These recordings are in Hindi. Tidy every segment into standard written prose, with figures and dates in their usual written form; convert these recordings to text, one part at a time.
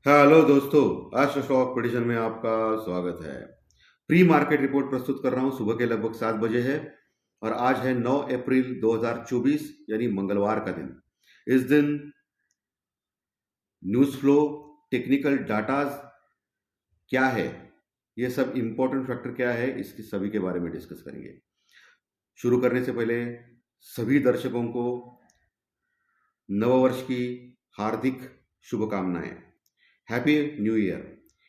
हेलो दोस्तों, आज स्टॉक प्रेडिक्शन में आपका स्वागत है। प्री मार्केट रिपोर्ट प्रस्तुत कर रहा हूं। सुबह के लगभग 7 बजे है और आज है 9 अप्रैल 2024 यानी मंगलवार का दिन। इस दिन न्यूज़ फ्लो, टेक्निकल डाटाज क्या है, ये सब इंपॉर्टेंट फैक्टर क्या है, इसकी सभी के बारे में डिस्कस करेंगे। शुरू करने से पहले सभी दर्शकों को नववर्ष की हार्दिक शुभकामनाएं। Happy new year.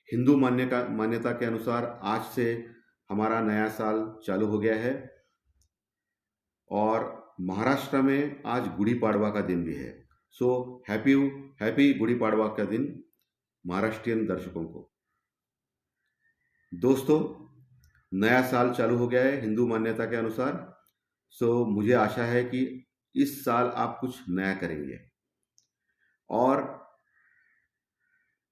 हिंदू मान्यता के अनुसार आज से हमारा नया साल चालू हो गया है और महाराष्ट्र में आज गुड़ी पाड़वा का दिन भी है। So happy happy Gudi Padwa का दिन महाराष्ट्रियन दर्शकों को। दोस्तों, नया साल चालू हो गया है हिंदू मान्यता के अनुसार। सो मुझे आशा है कि इस साल आप कुछ नया करेंगे और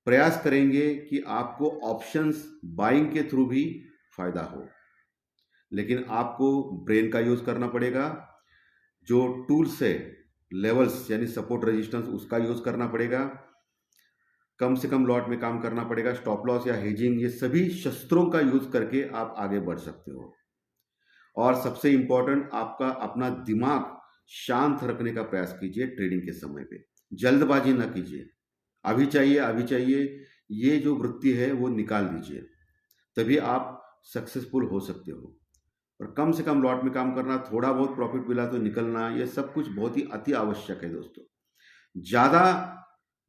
प्रयास करेंगे कि आपको ऑप्शंस बाइंग के थ्रू भी फायदा हो, लेकिन आपको ब्रेन का यूज करना पड़ेगा। जो टूल्स है, लेवल्स यानी सपोर्ट रेजिस्टेंस, उसका यूज करना पड़ेगा। कम से कम लॉट में काम करना पड़ेगा। स्टॉप लॉस या हेजिंग, ये सभी शस्त्रों का यूज करके आप आगे बढ़ सकते हो। और सबसे इंपॉर्टेंट, आपका अपना दिमाग शांत रखने का प्रयास कीजिए। ट्रेडिंग के समय पे जल्दबाजी ना कीजिए। अभी चाहिए अभी चाहिए, ये जो वृत्ति है वो निकाल दीजिए, तभी आप सक्सेसफुल हो सकते हो। और कम से कम लॉट में काम करना, थोड़ा बहुत प्रॉफिट मिला तो निकलना, ये सब कुछ बहुत ही अति आवश्यक है दोस्तों। ज़्यादा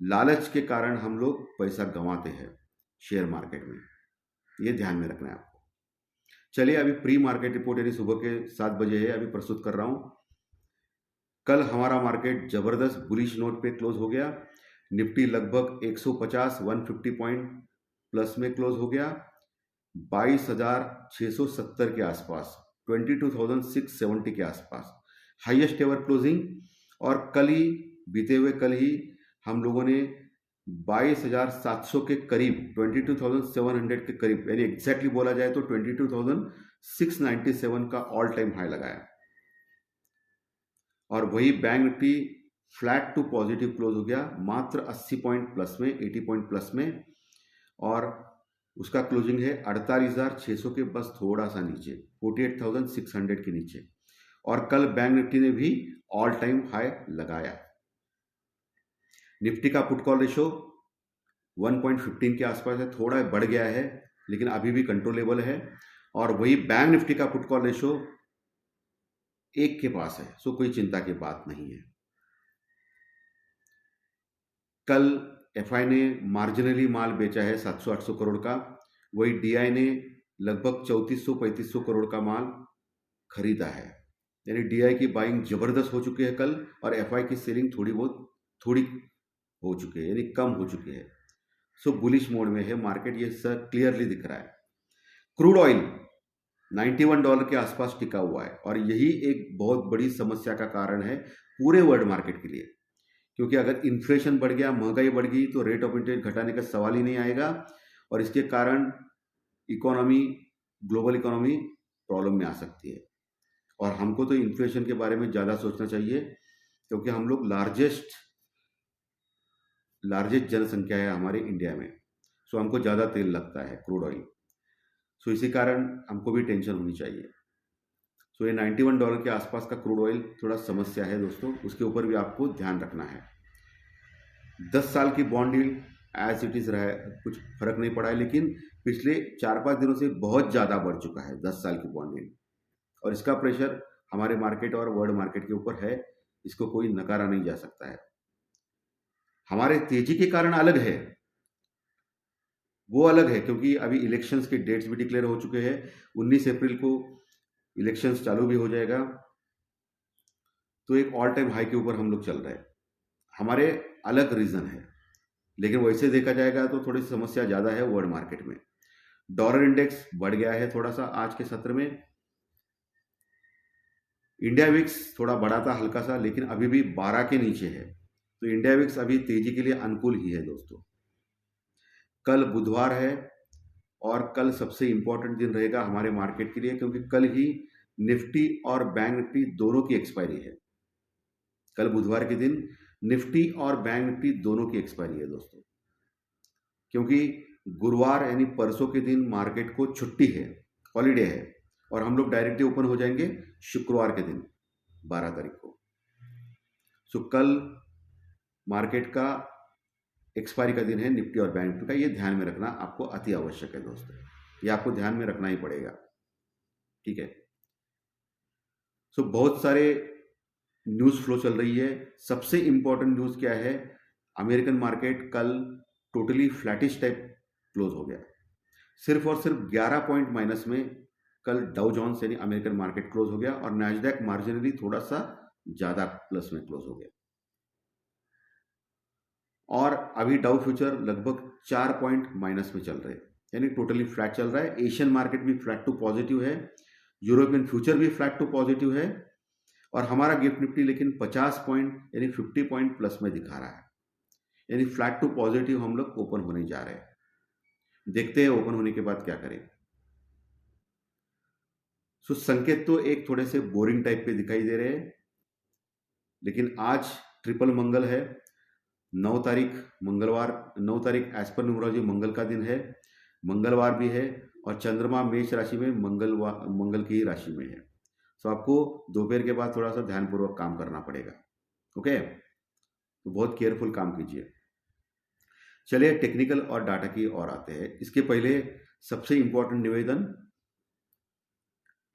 लालच के कारण हम लोग पैसा गंवाते हैं शेयर मार्केट में, ये ध्यान में रखना है आपको। चलिए, अभी प्री मार्केट रिपोर्ट यानी सुबह के 7 बजे है, अभी प्रस्तुत कर रहा हूँ। कल हमारा मार्केट जबरदस्त बुलिश नोट पे क्लोज हो गया। निफ्टी लगभग 150 150 पॉइंट प्लस में क्लोज हो गया, 22,670 के आसपास, 22,670 के आसपास हाईएस्ट एवर क्लोजिंग। और बीते हुए कल ही हम लोगों ने 22,700 के करीब, 22,700 के करीब, यानी एग्जैक्टली बोला जाए तो 22,697 का ऑल टाइम हाई लगाया। और वही bank nifty flat to positive close हो गया, मात्र 80 पॉइंट प्लस में, 80 पॉइंट प्लस में। और उसका क्लोजिंग है 48,600 के बस थोड़ा सा नीचे, 48,600 के नीचे। और कल बैंक निफ्टी ने भी ऑल टाइम हाई लगाया। निफ्टी का पुट कॉल रेशो 1.15 के आसपास है, थोड़ा बढ़ गया है लेकिन अभी भी कंट्रोलेबल है। और वही बैंक निफ्टी का पुट कॉल रेशो 1 के पास है, सो कोई चिंता की बात नहीं है। कल एफआई ने मार्जिनली माल बेचा है 700-800 करोड़ का, वही डीआई ने लगभग 3400-3500 करोड़ का माल खरीदा है। यानी डीआई की बाइंग जबरदस्त हो चुकी है कल, और एफआई की सेलिंग थोड़ी हो चुकी है, यानी कम हो चुकी है। सो बुलिश मोड में है मार्केट, ये सर क्लियरली दिख रहा है। क्रूड ऑयल $91 के आसपास टिका हुआ है और यही एक बहुत बड़ी समस्या का कारण है पूरे वर्ल्ड मार्केट के लिए, क्योंकि अगर इन्फ्लेशन बढ़ गया, महंगाई बढ़ गई, तो रेट ऑफ इंटरेस्ट घटाने का सवाल ही नहीं आएगा और इसके कारण इकोनॉमी, ग्लोबल इकोनॉमी प्रॉब्लम में आ सकती है। और हमको तो इन्फ्लेशन के बारे में ज़्यादा सोचना चाहिए, क्योंकि हम लोग लार्जेस्ट जनसंख्या है हमारे इंडिया में। सो हमको ज़्यादा तेल लगता है, क्रूड ऑयल। सो इसी कारण हमको भी टेंशन होनी चाहिए। सो ये $91 के आसपास का क्रूड ऑयल थोड़ा समस्या है दोस्तों, उसके ऊपर भी आपको ध्यान रखना है। 10 साल की bond yield as it is रहा है, कुछ फर्क नहीं पड़ा है, लेकिन पिछले 4-5 दिनों से बहुत ज़्यादा बढ़ चुका है 10 साल की बॉन्ड यील्ड, और इसका प्रेशर हमारे मार्केट और वर्ल्ड मार्केट के ऊपर है, इसको कोई नकारा नहीं जा सकता है। हमारे तेजी के कारण अलग है, वो अलग है, क्योंकि अभी इलेक्शंस के डेट्स भी डिक्लेयर हो चुके हैं। 19 अप्रैल को इलेक्शंस चालू भी हो जाएगा, तो एक ऑल टाइम हाई के ऊपर हम लोग चल रहे हैं। हमारे अलग रीजन है, लेकिन वैसे देखा जाएगा तो थोड़ी समस्या ज़्यादा है वर्ल्ड मार्केट में। डॉलर इंडेक्स बढ़ गया है थोड़ा सा आज के सत्र में। इंडिया विक्स थोड़ा बढ़ा था हल्का सा, लेकिन अभी भी 12 के नीचे है, तो इंडिया विक्स अभी तेजी के लिए अनुकूल ही है दोस्तों। कल बुधवार है और कल सबसे इंपॉर्टेंट दिन रहेगा हमारे मार्केट के लिए, क्योंकि कल ही निफ्टी और बैंक निफ्टी दोनों की एक्सपायरी है। कल बुधवार के दिन निफ्टी और बैंक निफ्टी दोनों की एक्सपायरी है दोस्तों। क्योंकि गुरुवार यानी परसों के दिन मार्केट को छुट्टी है, हॉलीडे है, और हम लोग डायरेक्टली ओपन हो जाएंगे शुक्रवार के दिन 12 तारीख को। सो कल मार्केट का एक्सपायरी का दिन है निफ्टी और बैंक निफ्टी का, ये ध्यान में रखना आपको अति आवश्यक है दोस्तों, ये आपको ध्यान में रखना ही पड़ेगा, ठीक है। सो बहुत सारे न्यूज़ फ्लो चल रही है। सबसे इंपॉर्टेंट न्यूज़ क्या है, अमेरिकन मार्केट कल टोटली फ्लैटिश टाइप क्लोज हो गया, सिर्फ और सिर्फ 11 पॉइंट माइनस में कल डाउ जोन्स यानी अमेरिकन मार्केट क्लोज हो गया, और नैस्डैक मार्जिनली थोड़ा सा ज्यादा प्लस में क्लोज हो गया। और अभी डाउ फ्यूचर लगभग 4 पॉइंट माइनस में चल रहे हैं, यानी टोटली फ्लैट चल रहा है। एशियन मार्केट भी फ्लैट टू पॉजिटिव है, यूरोपियन फ्यूचर भी फ्लैट टू पॉजिटिव है, और हमारा गिफ्ट निफ्टी लेकिन 50 पॉइंट यानी 50 पॉइंट प्लस में दिखा रहा है, यानी फ्लैट टू पॉजिटिव हम लोग ओपन होने जा रहे हैं। देखते हैं ओपन होने के बाद क्या करें। सो संकेत तो एक थोड़े से बोरिंग टाइप के दिखाई दे रहे हैं, लेकिन आज ट्रिपल मंगल है, 9 तारीख मंगलवार, 9 तारीख एज पर न्यूमरोलॉजी मंगल का दिन है, मंगलवार भी है, और चंद्रमा मेष राशि में मंगल की ही राशि में है। सो आपको दोपहर के बाद थोड़ा सा ध्यानपूर्वक काम करना पड़ेगा, ओके, तो बहुत केयरफुल काम कीजिए। चलिए टेक्निकल और डाटा की ओर आते हैं। इसके पहले सबसे इंपॉर्टेंट निवेदन,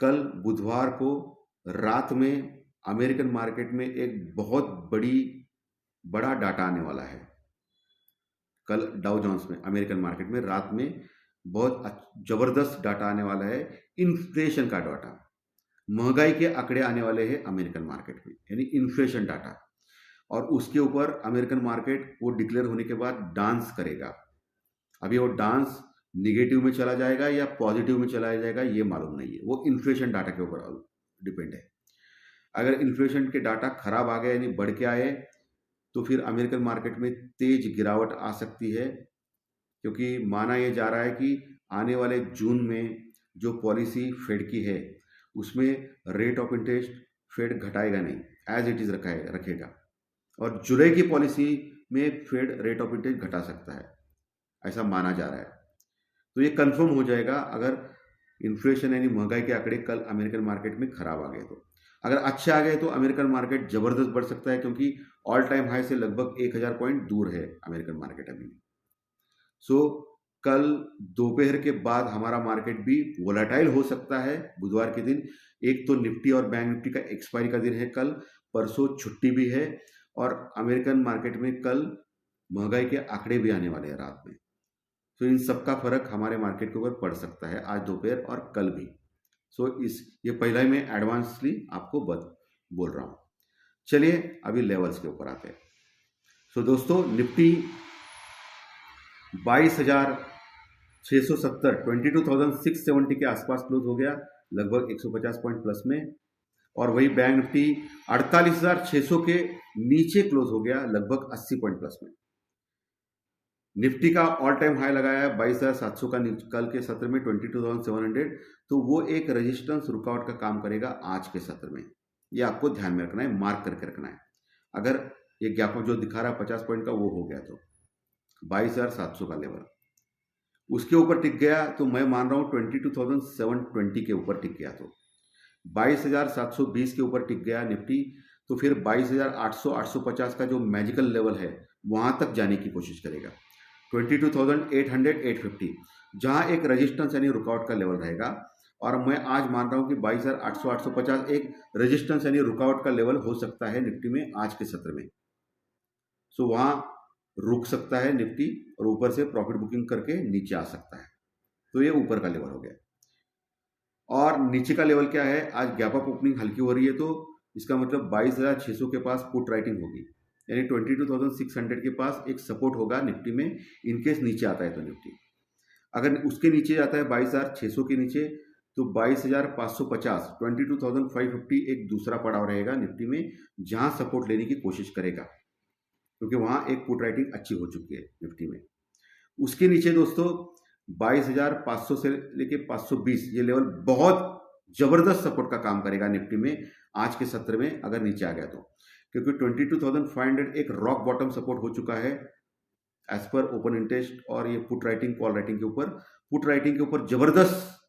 कल बुधवार को रात में अमेरिकन मार्केट में एक बहुत बड़ा डाटा आने वाला है। कल डाउ जोन्स में अमेरिकन मार्केट में रात में बहुत जबरदस्त डाटा आने वाला है, इन्फ्लेशन का डाटा, महंगाई के आंकड़े आने वाले हैं अमेरिकन मार्केट में, यानी इन्फ्लेशन डाटा, और उसके ऊपर अमेरिकन मार्केट वो डिक्लेयर होने के बाद डांस करेगा। अभी वो डांस निगेटिव में चला जाएगा या पॉजिटिव में चला जाएगा ये मालूम नहीं है, वो इन्फ्लेशन डाटा के ऊपर डिपेंड है। अगर इन्फ्लेशन के डाटा खराब आ गए यानी बढ़ के आए तो फिर अमेरिकन मार्केट में तेज गिरावट आ सकती है, क्योंकि माना यह जा रहा है कि आने वाले जून में जो पॉलिसी फेड की है उसमें रेट ऑफ इंटरेस्ट फेड घटाएगा नहीं, एज इट इज रखेगा, और जुलाई की पॉलिसी में फेड रेट ऑफ इंटरेस्ट घटा सकता है, ऐसा माना जा रहा है। तो ये कंफर्म हो जाएगा अगर इन्फ्लेशन यानी महंगाई के आंकड़े कल अमेरिकन मार्केट में खराब आ गए तो। अगर अच्छे आ गए तो अमेरिकन मार्केट जबरदस्त बढ़ सकता है, क्योंकि ऑल टाइम हाई से लगभग 1000 पॉइंट दूर है अमेरिकन मार्केट अभी। सो कल दोपहर के बाद हमारा मार्केट भी वोलेटाइल हो सकता है बुधवार के दिन। एक तो निफ्टी और बैंक निफ्टी का एक्सपायरी का दिन है कल, परसों छुट्टी भी है, और अमेरिकन मार्केट में कल महंगाई के आंकड़े भी आने वाले हैं रात में। तो इन सब का फर्क हमारे मार्केट के ऊपर पड़ सकता है आज दोपहर और कल भी। ये पहला ही मैं एडवांसली आपको बोल रहा हूँ। चलिए अभी लेवल्स के ऊपर आते हैं। दोस्तों निफ्टी 22,670 22,670 के आसपास क्लोज हो गया, लगभग 150 पॉइंट प्लस में, और वही बैंक निफ्टी 48,600 के नीचे क्लोज हो गया, लगभग 80 पॉइंट प्लस में। निफ्टी का ऑल टाइम हाई लगाया है 22,700 का कल के सत्र में 22,700, तो वो एक रेजिस्टेंस रुकआउट का काम करेगा आज के सत्र में, ये आपको ध्यान में रखना है, मार्क करके रखना है। अगर ये गैप जो दिखा रहा है 50 पॉइंट का वो हो गया तो 22,700 का लेवल उसके ऊपर टिक गया, तो मैं मान रहा हूँ 22,720 के ऊपर टिक गया, तो 22,720 के ऊपर टिक गया निफ्टी, तो फिर 22,800 850 का जो मैजिकल लेवल है वहां तक जाने की कोशिश करेगा। 22,800 850 जहां एक रेजिस्टेंस यानी रुकआउट का लेवल रहेगा, और मैं आज मान रहा हूं कि 22,800 850 एक रेजिस्टेंस यानी रुकआउट का लेवल हो सकता है निफ्टी में आज के सत्र में। सो वहां रुक सकता है निफ्टी और ऊपर से प्रॉफिट बुकिंग करके नीचे आ सकता है, तो ये ऊपर का लेवल हो गया। और नीचे का लेवल क्या है, आज गैप अप ओपनिंग हल्की हो रही है, तो इसका मतलब 22,600 के पास पुट राइटिंग होगी, यानी 22,600 के पास एक सपोर्ट होगा निफ्टी में, इनकेस नीचे आता है तो निफ्टी। अगर उसके नीचे जाता है 22,600 के नीचे, तो 22,550 22,550 एक दूसरा पड़ाव रहेगा निफ्टी में, जहां सपोर्ट लेने की कोशिश करेगा, क्योंकि वहां एक पुट राइटिंग अच्छी हो चुकी है निफ्टी में। उसके नीचे दोस्तों 22,500 से लेके 520 ये लेवल बहुत जबरदस्त सपोर्ट का काम करेगा निफ्टी में आज के सत्र में, अगर नीचे आ गया तो, क्योंकि 22,500 एक रॉक बॉटम सपोर्ट हो चुका है एज पर ओपन इंटरेस्ट और ये पुट राइटिंग कॉल राइटिंग के ऊपर, पुट राइटिंग के ऊपर जबरदस्त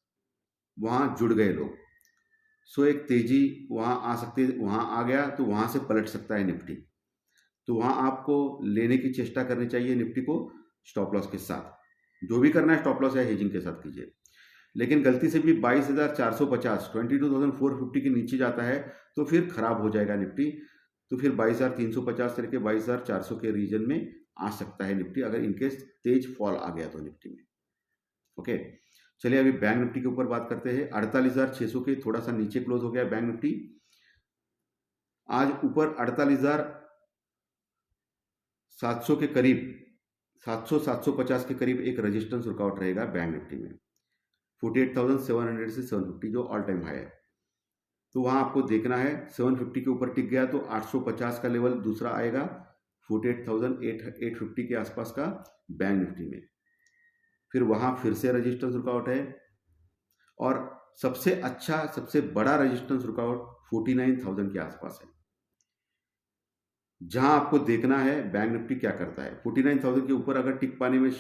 वहां जुड़ गए लोग। सो एक तेजी वहां आ सकती है, वहां आ गया तो वहां से पलट सकता है निफ्टी। तो वहां आपको लेने की चेष्टा करनी चाहिए निफ्टी को स्टॉप लॉस के साथ। जो भी करना है स्टॉप लॉस या हेजिंग के साथ कीजिए। लेकिन गलती से भी 22,450 22,450 के नीचे जाता है तो फिर खराब हो जाएगा निफ्टी। तो फिर 22,350 से लेकर 22,400 के रीजन में आ सकता है निफ्टी, अगर इनकेस तेज फॉल आ गया तो निफ्टी में। ओके, चलिए अभी बैंक निफ्टी के ऊपर बात करते हैं। 48,600 के थोड़ा सा नीचे क्लोज हो गया बैंक निफ्टी। आज ऊपर 48,700 के करीब, 700-750 के करीब एक रेजिस्टेंस रुकावट रहेगा बैंक निफ्टी में। 48,700 से 750 जो ऑल टाइम हाई है, तो वहां आपको देखना है। 750 के ऊपर टिक गया तो 850 का लेवल दूसरा आएगा, 48,850 के आसपास का बैंक निफ्टी में। फिर वहां फिर से रेजिस्टेंस रुकावट है, और सबसे अच्छा सबसे बड़ा रेजिस्टेंस रुकावट 49,000 के आसपास है, जहां आपको देखना है बैंक निफ्टी क्या करता है। 49,000 के ऊपर अगर टिक पाने में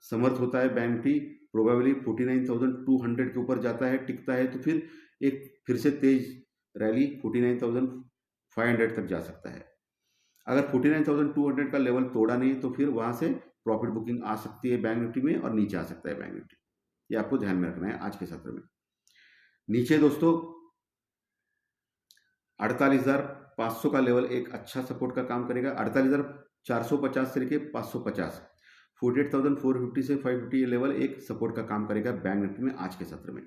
समर्थ होता है बैंक निफ्टी, प्रोबेबली 49,200 के ऊपर जाता है, टिकता है, तो फिर से तेज रैली 49,500 तक जा सकता है। अगर 49,200 का लेवल तोड़ा नहीं तो फिर वहां से प्रॉफिट बुकिंग आ सकती है बैंक निफ्टी में, और नीचे आ सकता है बैंक निफ्टी। ये आपको ध्यान में रखना है आज के सत्र में। नीचे दोस्तों 48,500 का लेवल एक अच्छा सपोर्ट का काम करेगा। 48,450 से लेके 550, 48,450 से 550 ये लेवल एक सपोर्ट का काम करेगा बैंक निफ्टी में आज के सत्र में।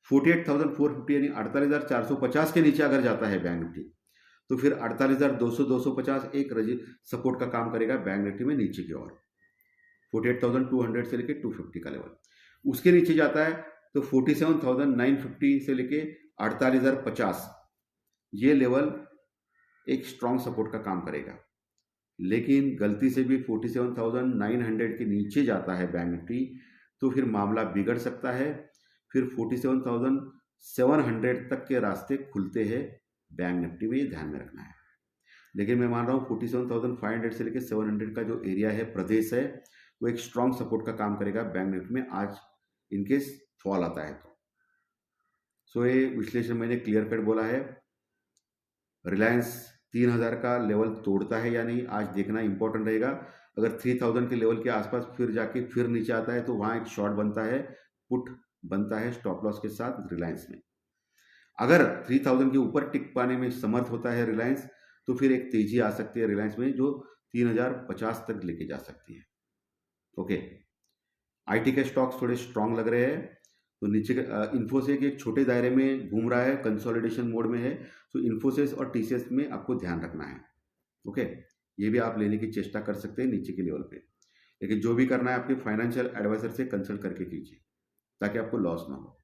48,450 यानी 48,450 के नीचे अगर जाता है बैंक निफ्टी तो फिर 48,200-250 एक सपोर्ट का काम करेगा बैंक निफ्टी में नीचे की ओर। 48,200 से लेके 250 का लेवल। उसके नीचे जाता है तो 47,950 से लेके 48,050 ये लेवल एक स्ट्रॉन्ग सपोर्ट का काम करेगा। लेकिन गलती से भी 47,900 के नीचे जाता है बैंक निफ्टी तो फिर मामला बिगड़ सकता है। फिर 47,700 तक के रास्ते खुलते हैं बैंक निफ्टी में, ये ध्यान में रखना है। लेकिन मैं मान रहा हूँ 47,500 से लेकर 700 का जो एरिया है, प्रदेश है, वो एक स्ट्रॉन्ग सपोर्ट का काम करेगा बैंक निफ्टी में आज इनकेस फॉल आता है तो। सो ये विश्लेषण मैंने क्लियर कट बोला है। रिलायंस 3,000 का लेवल तोड़ता है या नहीं आज देखना इंपॉर्टेंट रहेगा। अगर 3,000 के लेवल के आसपास फिर जाके फिर नीचे आता है तो वहां एक शॉर्ट बनता है, पुट बनता है स्टॉप लॉस के साथ रिलायंस में। अगर 3,000 के ऊपर टिक पाने में समर्थ होता है रिलायंस तो फिर एक तेजी आ सकती है रिलायंस में जो 3,050 तक लेके जा सकती है। ओके, आईटी के स्टॉक्स थोड़े स्ट्रांग लग रहे हैं। तो नीचे इन्फोसिस एक छोटे दायरे में घूम रहा है, कंसोलिडेशन मोड में है, तो इन्फोसिस और टीसीएस में आपको ध्यान रखना है। ओके, ये भी आप लेने की चेष्टा कर सकते हैं नीचे के लेवल पे। लेकिन जो भी करना है आपके फाइनेंशियल एडवाइजर से कंसल्ट करके कीजिए ताकि आपको लॉस ना हो।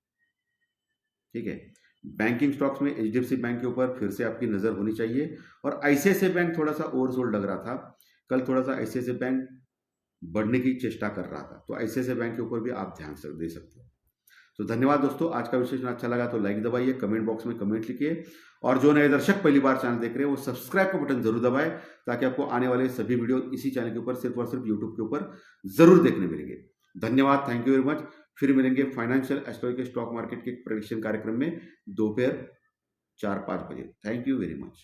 ठीक है, बैंकिंग स्टॉक्स में एचडीएफसी बैंक के ऊपर फिर से आपकी नजर होनी चाहिए, और आईसीआईसीआई बैंक थोड़ा सा ओवरसोल्ड लग रहा था कल, थोड़ा सा आईसीआईसीआई बैंक बढ़ने की चेष्टा कर रहा था, तो आईसीआईसीआई बैंक के ऊपर भी आप ध्यान दे सकते हो। तो धन्यवाद दोस्तों, आज का विश्लेषण अच्छा लगा तो लाइक दबाइए, कमेंट बॉक्स में कमेंट लिखिए, और जो नए दर्शक पहली बार चैनल देख रहे हैं वो सब्सक्राइब का बटन जरूर दबाएं ताकि आपको आने वाले सभी वीडियो इसी चैनल के ऊपर सिर्फ और सिर्फ यूट्यूब के ऊपर जरूर देखने मिलेंगे। धन्यवाद, थैंक यू वेरी मच। फिर मिलेंगे फाइनेंशियल एस्ट्रोलॉजी के स्टॉक मार्केट के प्रेडिक्शन कार्यक्रम में दोपहर 4-5 बजे। Thank you very much.